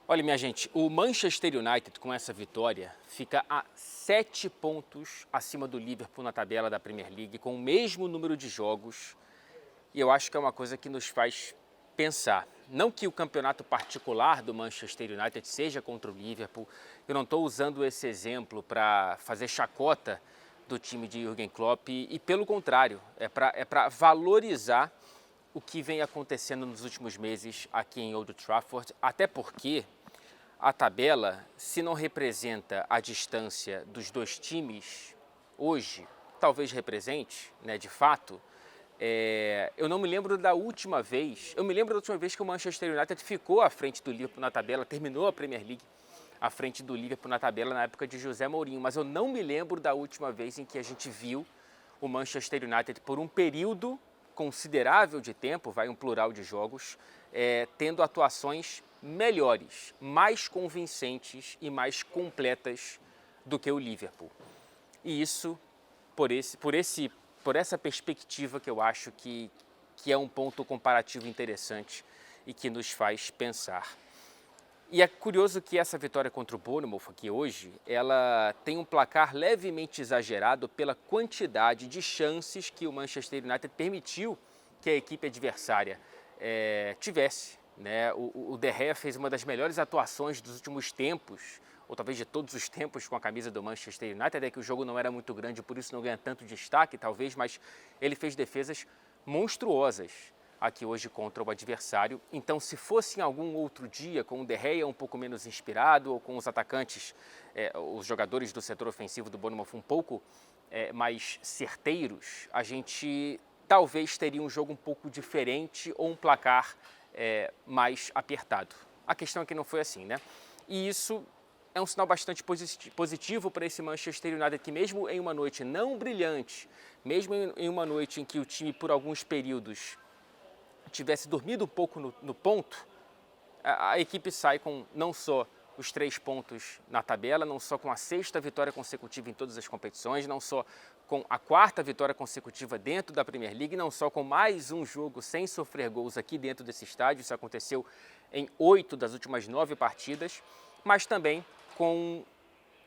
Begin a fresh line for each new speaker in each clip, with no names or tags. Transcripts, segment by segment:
Olha, minha gente, o Manchester United com essa vitória fica a 7 pontos acima do Liverpool na tabela da Premier League, com o mesmo número de jogos. E eu acho que é uma coisa que nos faz pensar. Não que o campeonato particular do Manchester United seja contra o Liverpool. Eu não estou usando esse exemplo para fazer chacota do time de Jürgen Klopp. E pelo contrário, é para valorizar o que vem acontecendo nos últimos meses aqui em Old Trafford. Até porque a tabela, se não representa a distância dos dois times hoje, talvez represente, né, de fato. Eu não me lembro da última vez. Eu me lembro da última vez que o Manchester United ficou à frente do Liverpool na tabela, terminou a Premier League à frente do Liverpool na tabela na época de José Mourinho. Mas eu não me lembro da última vez em que a gente viu o Manchester United por um período considerável de tempo, vai um plural de jogos, tendo atuações melhores, mais convincentes e mais completas do que o Liverpool. E isso por essa perspectiva que eu acho que é um ponto comparativo interessante e que nos faz pensar. E é curioso que essa vitória contra o Bournemouth aqui hoje, ela tem um placar levemente exagerado pela quantidade de chances que o Manchester United permitiu que a equipe adversária tivesse. Né? O De Gea fez uma das melhores atuações dos últimos tempos, ou talvez de todos os tempos, com a camisa do Manchester United. É que o jogo não era muito grande, por isso não ganha tanto destaque, talvez, mas ele fez defesas monstruosas aqui hoje contra o adversário. Então, se fosse em algum outro dia, com o De Gea um pouco menos inspirado, ou com os atacantes, os jogadores do setor ofensivo do Bournemouth um pouco mais certeiros, a gente talvez teria um jogo um pouco diferente ou um placar mais apertado. A questão é que não foi assim, né? E isso é um sinal bastante positivo para esse Manchester United, que mesmo em uma noite não brilhante, mesmo em uma noite em que o time por alguns períodos tivesse dormido um pouco no ponto, a equipe sai com não só os 3 pontos na tabela, não só com a 6ª vitória consecutiva em todas as competições, não só com a 4ª vitória consecutiva dentro da Premier League, não só com mais um jogo sem sofrer gols aqui dentro desse estádio, isso aconteceu em 8 das últimas 9 partidas, mas também com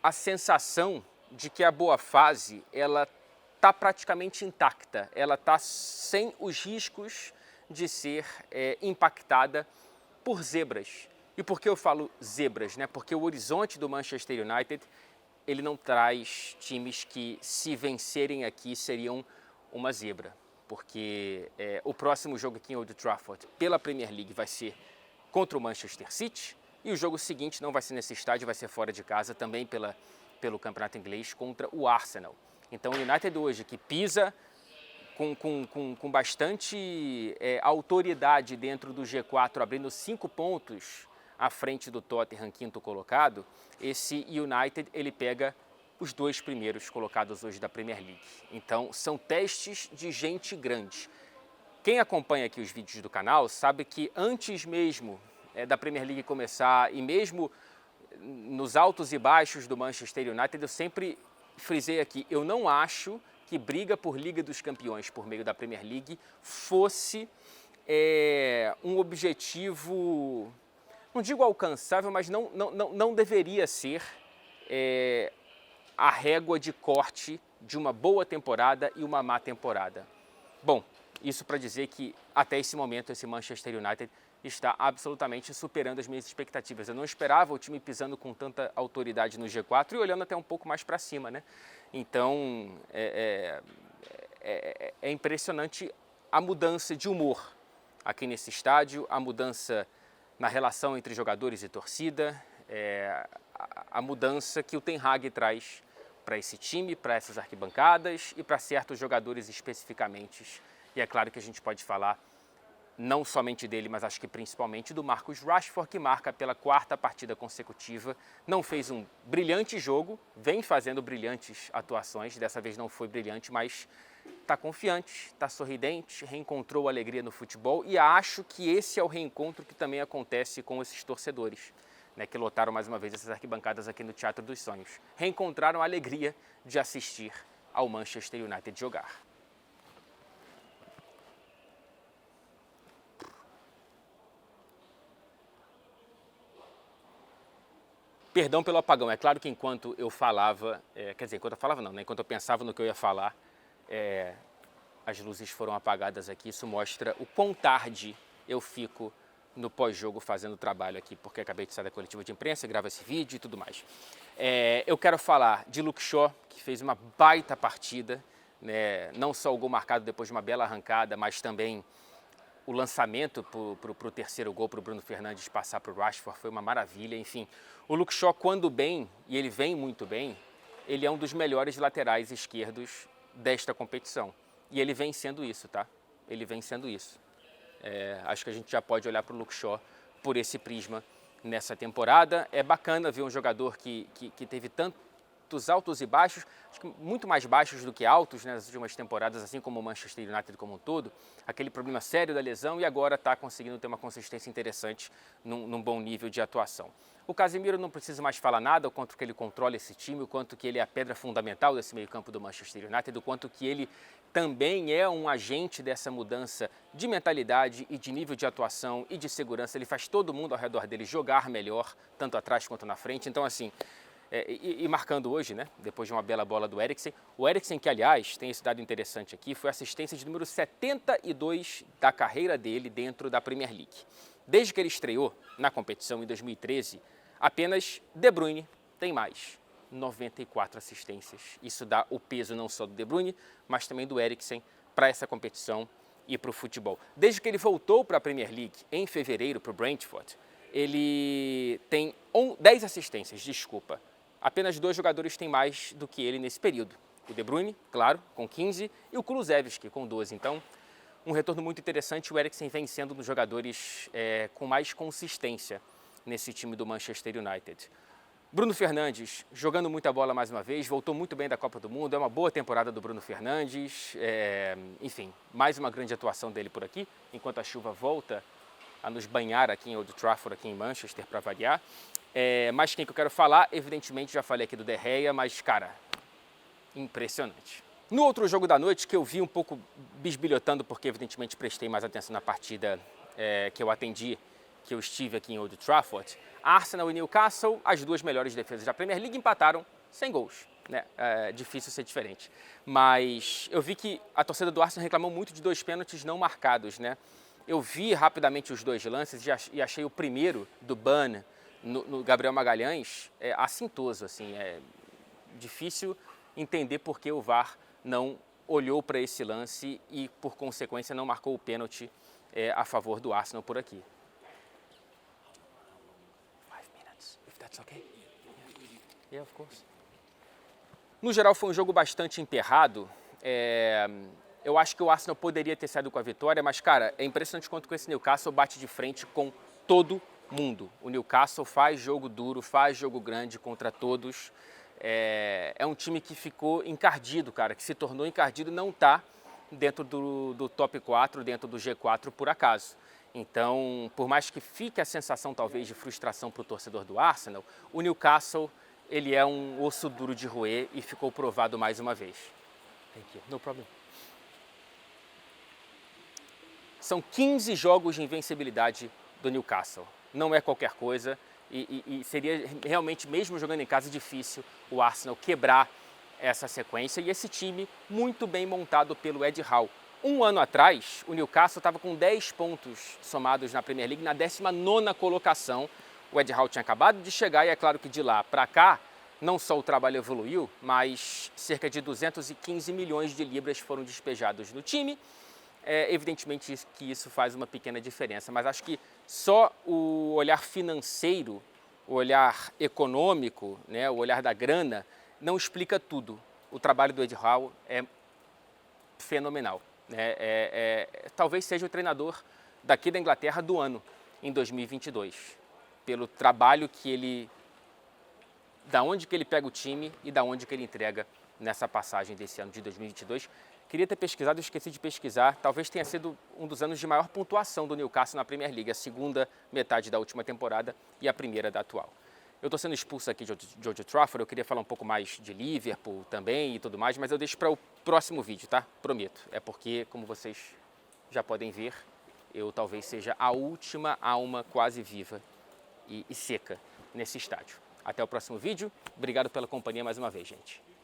a sensação de que a boa fase ela está praticamente intacta, ela está sem os riscos de ser impactada por zebras. E por que eu falo zebras? Né? Porque o horizonte do Manchester United ele não traz times que, se vencerem aqui, seriam uma zebra. Porque o próximo jogo aqui em Old Trafford, pela Premier League, vai ser contra o Manchester City. E o jogo seguinte não vai ser nesse estádio, vai ser fora de casa, também pelo Campeonato Inglês, contra o Arsenal. Então o United hoje, que pisa com bastante autoridade dentro do G4, abrindo 5 pontos à frente do Tottenham, 5º colocado, esse United ele pega os 2 primeiros colocados hoje da Premier League. Então são testes de gente grande. Quem acompanha aqui os vídeos do canal sabe que antes mesmo da Premier League começar e mesmo nos altos e baixos do Manchester United, eu sempre frisei aqui, eu não acho que briga por Liga dos Campeões por meio da Premier League fosse um objetivo, não digo alcançável, mas não deveria ser a régua de corte de uma boa temporada e uma má temporada. Bom, isso para dizer que até esse momento esse Manchester United está absolutamente superando as minhas expectativas. Eu não esperava o time pisando com tanta autoridade no G4 e olhando até um pouco mais para cima, né? Então, é impressionante a mudança de humor aqui nesse estádio, a mudança na relação entre jogadores e torcida, a mudança que o Ten Hag traz para esse time, para essas arquibancadas e para certos jogadores especificamente. E é claro que a gente pode falar não somente dele, mas acho que principalmente do Marcus Rashford, que marca pela 4ª partida consecutiva. Não fez um brilhante jogo, vem fazendo brilhantes atuações, dessa vez não foi brilhante, mas está confiante, está sorridente, reencontrou a alegria no futebol e acho que esse é o reencontro que também acontece com esses torcedores, né, que lotaram mais uma vez essas arquibancadas aqui no Teatro dos Sonhos. Reencontraram a alegria de assistir ao Manchester United jogar. Perdão pelo apagão, é claro que enquanto eu falava, enquanto eu falava não, né? Enquanto eu pensava no que eu ia falar, as luzes foram apagadas aqui. Isso mostra o quão tarde eu fico no pós-jogo fazendo trabalho aqui, porque acabei de sair da coletiva de imprensa, gravo esse vídeo e tudo mais. Eu quero falar de Luke Shaw, que fez uma baita partida, né? Não só o gol marcado depois de uma bela arrancada, mas também o lançamento para o terceiro gol, para o Bruno Fernandes passar para o Rashford, foi uma maravilha. Enfim, o Luke Shaw, quando bem, e ele vem muito bem, ele é um dos melhores laterais esquerdos desta competição. E ele vem sendo isso, tá? Ele vem sendo isso. Acho que a gente já pode olhar para o Luke Shaw por esse prisma nessa temporada. É bacana ver um jogador que teve tantos altos e baixos, acho que muito mais baixos do que altos, né, nas últimas temporadas, assim como o Manchester United como um todo, aquele problema sério da lesão, e agora está conseguindo ter uma consistência interessante num bom nível de atuação. O Casemiro não precisa mais falar nada, o quanto que ele controla esse time, o quanto que ele é a pedra fundamental desse meio-campo do Manchester United, o quanto que ele também é um agente dessa mudança de mentalidade e de nível de atuação e de segurança. Ele faz todo mundo ao redor dele jogar melhor, tanto atrás quanto na frente. Então, assim, marcando hoje, né, depois de uma bela bola do Eriksen, o Eriksen, que aliás tem esse dado interessante aqui, foi assistência de número 72 da carreira dele dentro da Premier League. Desde que ele estreou na competição em 2013, apenas De Bruyne tem mais 94 assistências. Isso dá o peso não só do De Bruyne, mas também do Eriksen para essa competição e para o futebol. Desde que ele voltou para a Premier League em fevereiro para o Brentford, ele tem 10 assistências, desculpa. Apenas 2 jogadores têm mais do que ele nesse período. O De Bruyne, claro, com 15, e o Kulusevski com 12. Então, um retorno muito interessante. O Eriksen vem sendo um dos jogadores com mais consistência nesse time do Manchester United. Bruno Fernandes jogando muita bola mais uma vez, voltou muito bem da Copa do Mundo, é uma boa temporada do Bruno Fernandes, enfim, mais uma grande atuação dele por aqui, enquanto a chuva volta a nos banhar aqui em Old Trafford, aqui em Manchester, para variar. Mas quem que eu quero falar, evidentemente já falei aqui do De Gea, mas cara, impressionante. No outro jogo da noite, que eu vi um pouco bisbilhotando, porque evidentemente prestei mais atenção na partida que eu atendi, que eu estive aqui em Old Trafford, Arsenal e Newcastle, as duas melhores defesas da Premier League, empataram sem gols. Né? É difícil ser diferente. Mas eu vi que a torcida do Arsenal reclamou muito de 2 pênaltis não marcados. Né? Eu vi rapidamente os 2 lances e achei o primeiro do Burn no Gabriel Magalhães assintoso. Assim, é difícil entender por que o VAR não olhou para esse lance e, por consequência, não marcou o pênalti a favor do Arsenal por aqui. 5 minutes, if that's okay. Yeah, of course. No geral, foi um jogo bastante emperrado. Eu acho que o Arsenal poderia ter saído com a vitória, mas, cara, é impressionante quanto com esse Newcastle bate de frente com todo mundo. O Newcastle faz jogo duro, faz jogo grande contra todos. É um time que ficou encardido, cara, que se tornou encardido e não está dentro do top 4, dentro do G4 por acaso. Então, por mais que fique a sensação talvez de frustração para o torcedor do Arsenal, o Newcastle, ele é um osso duro de roer e ficou provado mais uma vez. Thank you. No problem. São 15 jogos de invencibilidade do Newcastle. Não é qualquer coisa e seria realmente, mesmo jogando em casa, difícil o Arsenal quebrar essa sequência. E esse time muito bem montado pelo Ed Howe. Um ano atrás, o Newcastle estava com 10 pontos somados na Premier League, na 19ª colocação. O Ed Howe tinha acabado de chegar e é claro que de lá para cá, não só o trabalho evoluiu, mas cerca de 215 milhões de libras foram despejados no time. Evidentemente que isso faz uma pequena diferença, mas acho que só o olhar financeiro, o olhar econômico, né, o olhar da grana, não explica tudo. O trabalho do Ed Howe é fenomenal. Talvez seja o treinador daqui da Inglaterra do ano, em 2022, pelo trabalho que ele, da onde que ele pega o time e da onde que ele entrega nessa passagem desse ano de 2022. Queria ter pesquisado, esqueci de pesquisar, talvez tenha sido um dos anos de maior pontuação do Newcastle na Premier League, a segunda metade da última temporada e a primeira da atual. Eu estou sendo expulso aqui de Old Trafford, eu queria falar um pouco mais de Liverpool também e tudo mais, mas eu deixo para o próximo vídeo, tá? Prometo. É porque, como vocês já podem ver, eu talvez seja a última alma quase viva e seca nesse estádio. Até o próximo vídeo. Obrigado pela companhia mais uma vez, gente.